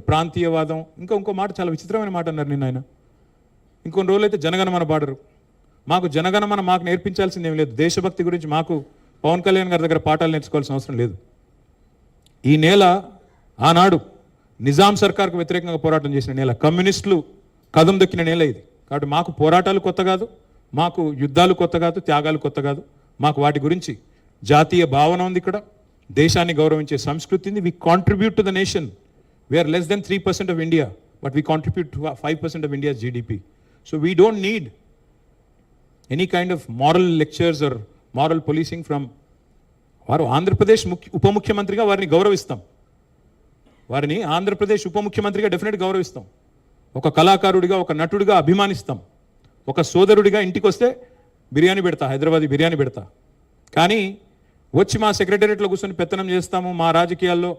ప్రాంతీయవాదం, ఇంకో మాట చాలా విచిత్రమైన మాట అన్నారు నిన్న ఆయన. ఇంకొన్ని రోజులు అయితే జనగణమన పాడరు. మాకు జనగణమన మాకు నేర్పించాల్సింది ఏం లేదు. దేశభక్తి గురించి మాకు పవన్ కళ్యాణ్ గారి దగ్గర పాఠాలు నేర్చుకోవాల్సిన అవసరం లేదు. ఈ నేల ఆనాడు నిజాం సర్కార్కు వ్యతిరేకంగా పోరాటం చేసిన నేల, కమ్యూనిస్టులు కదం దొక్కిన నేల ఇది. కాబట్టి మాకు పోరాటాలు కొత్త కాదు, మాకు యుద్ధాలు కొత్త కాదు, త్యాగాలు కొత్త కాదు. మాకు వాటి గురించి జాతీయ భావన ఉంది. ఇక్కడ దేశాన్ని గౌరవించే సంస్కృతి ఉంది. We contribute to the nation. We are less than 3% of India, but we contribute 5% of India's GDP. So we don't need any kind of moral lectures or moral policing from. వారు ఆంధ్రప్రదేశ్ ఉప ముఖ్యమంత్రిగా వారిని గౌరవిస్తాం. వారిని ఆంధ్రప్రదేశ్ ఉప ముఖ్యమంత్రిగా డెఫినెట్గా గౌరవిస్తాం. ఒక కళాకారుడిగా, ఒక నటుడిగా అభిమానిస్తాం. ఒక సోదరుడిగా ఇంటికి వస్తే బిర్యానీ పెడతా, హైదరాబాదీ బిర్యానీ పెడతా. కానీ వచ్చి మా సెక్రటేరియట్లో కూర్చొని పెత్తనం చేస్తాము మా రాజకీయాల్లో.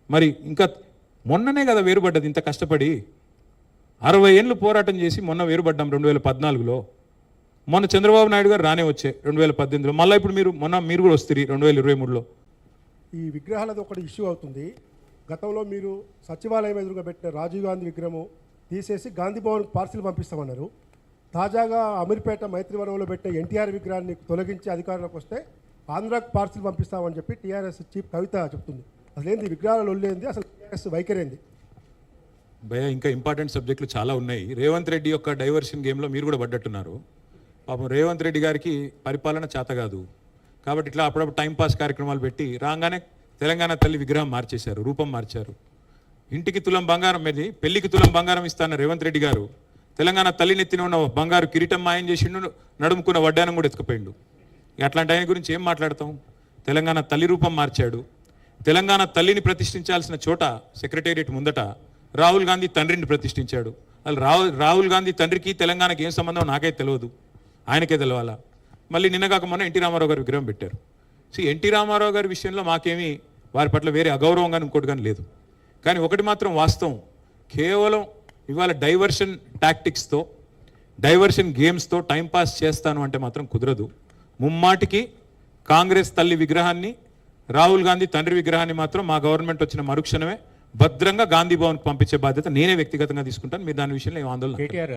మరి ఇంకా మొన్ననే కదా వేరుపడ్డది, ఇంత కష్టపడి 60 ఏళ్ళు పోరాటం చేసి మొన్న వేరుపడ్డాం 2014లో. మొన్న చంద్రబాబు నాయుడు గారు రానే వచ్చే 2018లో, మళ్ళీ ఇప్పుడు మీరు కూడా వస్తారు 2023లో. ఈ విగ్రహాలది ఒకటి ఇష్యూ అవుతుంది. గతంలో మీరు సచివాలయం ఎదురుగా పెట్టిన రాజీవ్ గాంధీ విగ్రహం తీసేసి గాంధీ భవన్కి పార్సిల్ పంపిస్తామన్నారు. తాజాగా అమీర్పేట మైత్రివనంలో పెట్టే ఎన్టీఆర్ విగ్రహాన్ని తొలగించి అధికారంలోకి వస్తే ఆంధ్రాకు పార్సిల్ పంపిస్తామని చెప్పి టీఆర్ఎస్ చీఫ్ కవిత చెప్తుంది. అసలు ఏంది విగ్రహాలు ఒళ్ళేంది, అసలు టీఆర్ఎస్ వైఖరేంది? భయ ఇంకా ఇంపార్టెంట్ సబ్జెక్టులు చాలా ఉన్నాయి. రేవంత్ రెడ్డి యొక్క డైవర్షన్ గేమ్లో మీరు కూడా పడ్డట్టున్నారు. పాపం రేవంత్ రెడ్డి గారికి పరిపాలన చేత కాదు కాబట్టి ఇట్లా అప్పుడప్పుడు టైంపాస్ కార్యక్రమాలు పెట్టి రాగానే తెలంగాణ తల్లి విగ్రహం మార్చేశారు, రూపం మార్చారు. ఇంటికి తులం బంగారం మీద పెళ్లికి తులం బంగారం ఇస్తాన రేవంత్ రెడ్డి గారు తెలంగాణ తల్లినెత్తిన ఉన్న బంగారు కిరీటం మాయం చేసిండు, నడుముకున్న వడ్డానం కూడా ఎత్తుకుపోయిండు. అట్లాంటి ఆయన గురించి ఏం మాట్లాడతాం? తెలంగాణ తల్లి రూపం మార్చాడు. తెలంగాణ తల్లిని ప్రతిష్ఠించాల్సిన చోట సెక్రటేరియట్ ముందట రాహుల్ గాంధీ తండ్రిని ప్రతిష్ఠించాడు. అసలు రాహుల్ గాంధీ తండ్రికి తెలంగాణకి ఏం సంబంధం నాకైతే తెలియదు, ఆయనకే తెలవాలా. మళ్ళీ నిన్న కాక మొన్న ఎన్టీ రామారావు గారు విగ్రహం పెట్టారు. ఎన్టీ రామారావు గారి విషయంలో మాకేమీ వారి పట్ల వేరే అగౌరవం కానీ ఇంకోటి కానీ లేదు. కానీ ఒకటి మాత్రం వాస్తవం, కేవలం ఇవాళ డైవర్షన్ టాక్టిక్స్తో, డైవర్షన్ గేమ్స్తో టైంపాస్ చేస్తాను అంటే మాత్రం కుదరదు. ముమ్మాటికి కాంగ్రెస్ తల్లి విగ్రహాన్ని, రాహుల్ గాంధీ తండ్రి విగ్రహాన్ని మాత్రం మా గవర్నమెంట్ వచ్చిన మరుక్షణమే భద్రంగా గాంధీ భవన్కి పంపించే బాధ్యత నేనే వ్యక్తిగతంగా తీసుకుంటాను. మీరు దాని విషయంలో ఏం ఆందోళన